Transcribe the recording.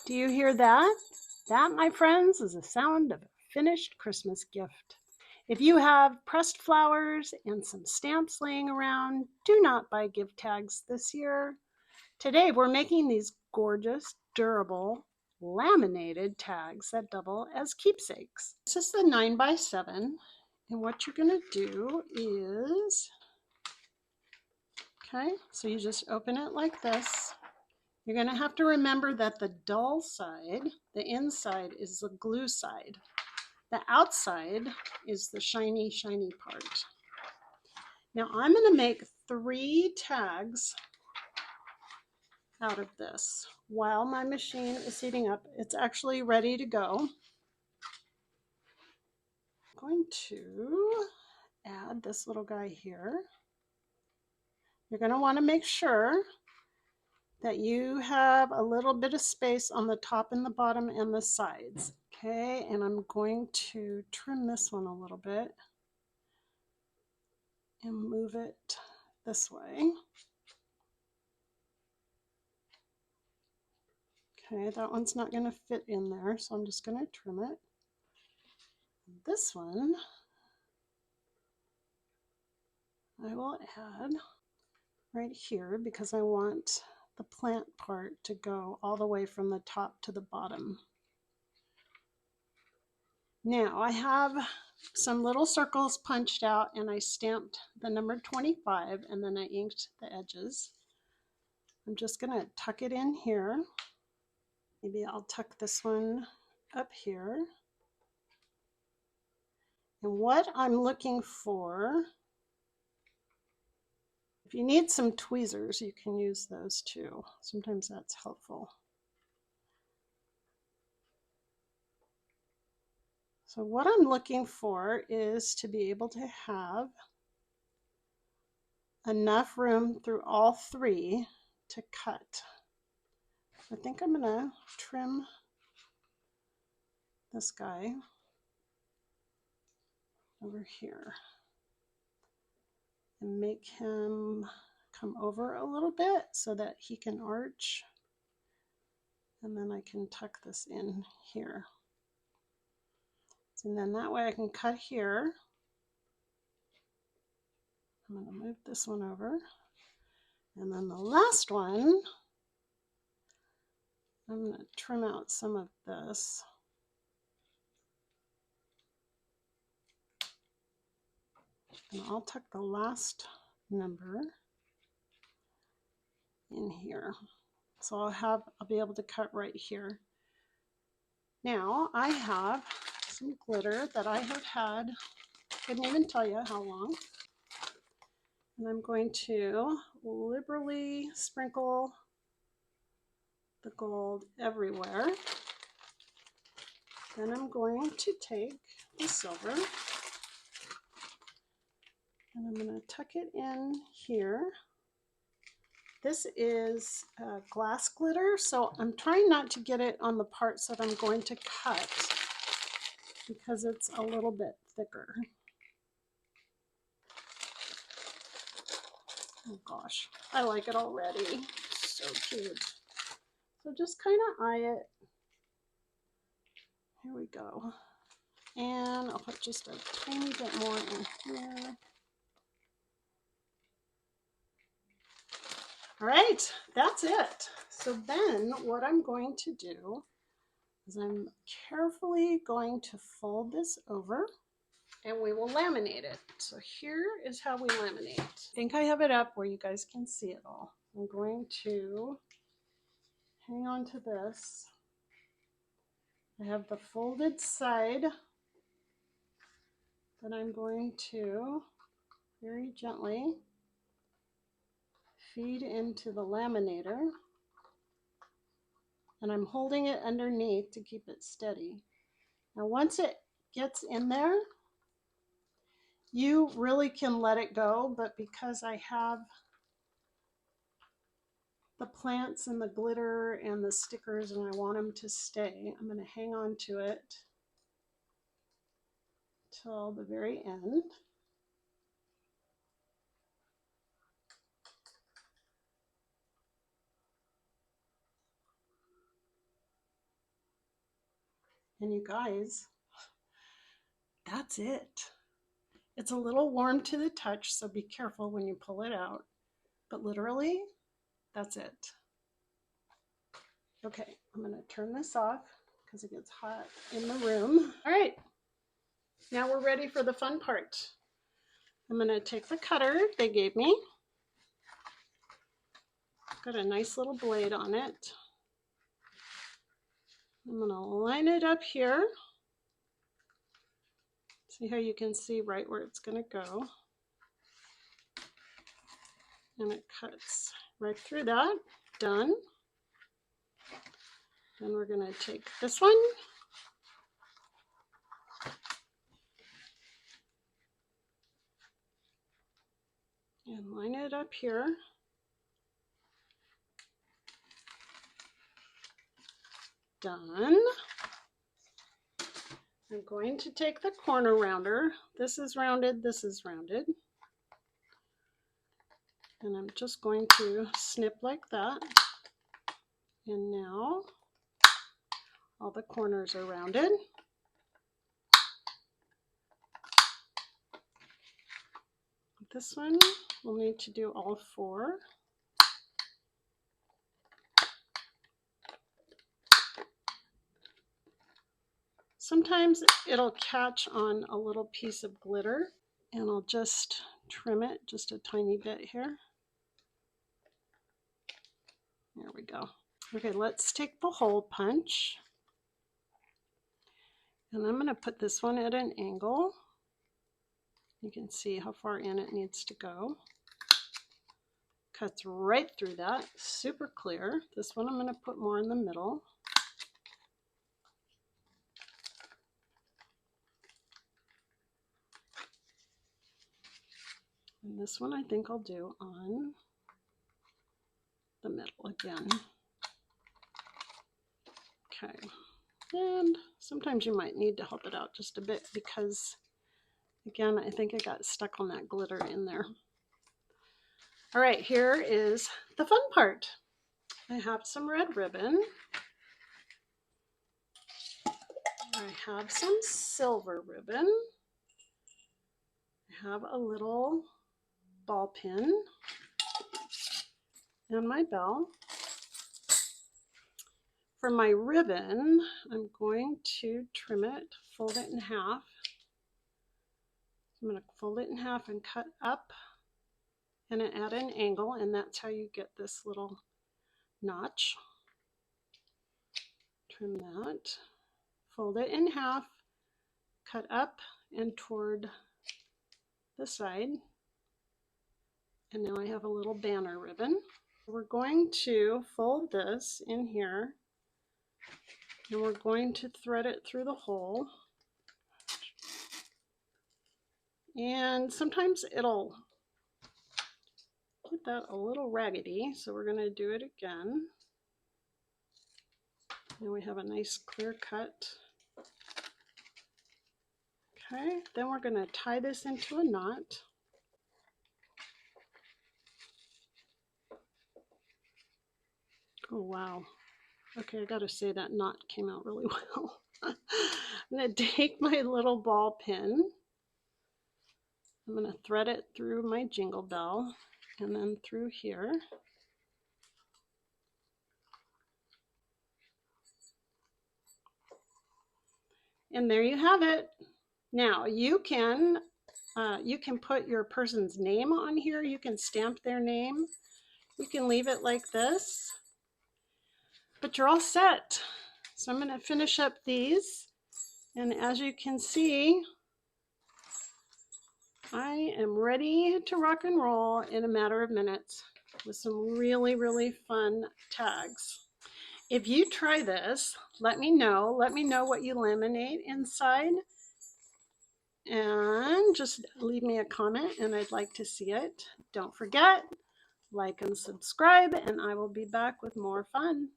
Do you hear that? That, my friends, is the sound of a finished Christmas gift. If you have pressed flowers and some stamps laying around, do not buy gift tags this year. Today we're making these gorgeous, durable, laminated tags that double as keepsakes. This is the 9x7, and what you're going to do is, okay, so you just open it like this. You're going to have to remember that the dull side, the inside, is the glue side. The outside is the shiny, shiny part. Now I'm going to make 3 tags out of this while my machine is heating up. It's actually ready to go. I'm going to add this little guy here. You're going to want to make sure that you have a little bit of space on the top and the bottom and the sides. Okay, and I'm going to trim this one a little bit and move it this way. Okay, that one's not going to fit in there, so I'm just going to trim it. This one I will add right here because I want the plant part to go all the way from the top to the bottom. Now I have some little circles punched out and I stamped the number 25 and then I inked the edges. I'm just going to tuck it in here. Maybe I'll tuck this one up here. And what I'm looking for, if you need some tweezers, you can use those too. Sometimes that's helpful. So what I'm looking for is to be able to have enough room through all 3 to cut. I think I'm going to trim this guy over here and make him come over a little bit so that he can arch, and then I can tuck this in here. And then that way I can cut here. I'm going to move this one over, and then the last one I'm going to trim out some of this. And I'll tuck the last number in here. So I'll be able to cut right here. Now I have some glitter that I have had, couldn't even tell you how long. And I'm going to liberally sprinkle the gold everywhere. Then I'm going to take the silver and I'm going to tuck it in here. This is glass glitter, so I'm trying not to get it on the parts that I'm going to cut because it's a little bit thicker. Oh gosh, I like it already. So cute. So just kind of eye it. Here we go. And I'll put just a tiny bit more in here. All right, that's it. So then what I'm going to do is I'm carefully going to fold this over and we will laminate it. So here is how we laminate. I think I have it up where you guys can see it all. I'm going to hang on to this. I have the folded side that I'm going to very gently feed into the laminator, and I'm holding it underneath to keep it steady. Now once it gets in there, you really can let it go, but because I have the plants and the glitter and the stickers and I want them to stay, I'm going to hang on to it till the very end. And you guys, that's it. It's a little warm to the touch, so be careful when you pull it out. But literally, that's it. Okay, I'm going to turn this off because it gets hot in the room. All right, now we're ready for the fun part. I'm going to take the cutter they gave me. Got a nice little blade on it. I'm going to line it up here. See how you can see right where it's going to go. And it cuts right through that. Done. Then we're going to take this one. And line it up here. Done. I'm going to take the corner rounder. This is rounded, this is rounded. And I'm just going to snip like that. And now all the corners are rounded. This one, we'll need to do all 4. Sometimes it'll catch on a little piece of glitter, and I'll just trim it just a tiny bit here. There we go. Okay, let's take the hole punch. And I'm going to put this one at an angle. You can see how far in it needs to go. Cuts right through that, super clear. This one I'm going to put more in the middle. And this one I think I'll do on the middle again. Okay, and sometimes you might need to help it out just a bit because, again, I think I got stuck on that glitter in there. All right, here is the fun part. I have some red ribbon. I have some silver ribbon. I have a little ball pin and my bell. For my ribbon, I'm going to trim it, fold it in half. I'm going to fold it in half and cut up and at an angle, and that's how you get this little notch. Trim that, fold it in half, cut up and toward the side. And now I have a little banner ribbon. We're going to fold this in here, and we're going to thread it through the hole. And sometimes it'll get that a little raggedy, so we're going to do it again. And we have a nice clear cut. Okay, then we're going to tie this into a knot. Oh wow. Okay, I gotta say that knot came out really well. I'm gonna take my little ball pin. I'm gonna thread it through my jingle bell and then through here. And there you have it. Now you can put your person's name on here. You can stamp their name. You can leave it like this, but you're all set. So I'm going to finish up these, and as you can see, I am ready to rock and roll in a matter of minutes with some really, really fun tags. If you try this, let me know. Let me know what you laminate inside, and just leave me a comment, and I'd like to see it. Don't forget, like and subscribe, and I will be back with more fun.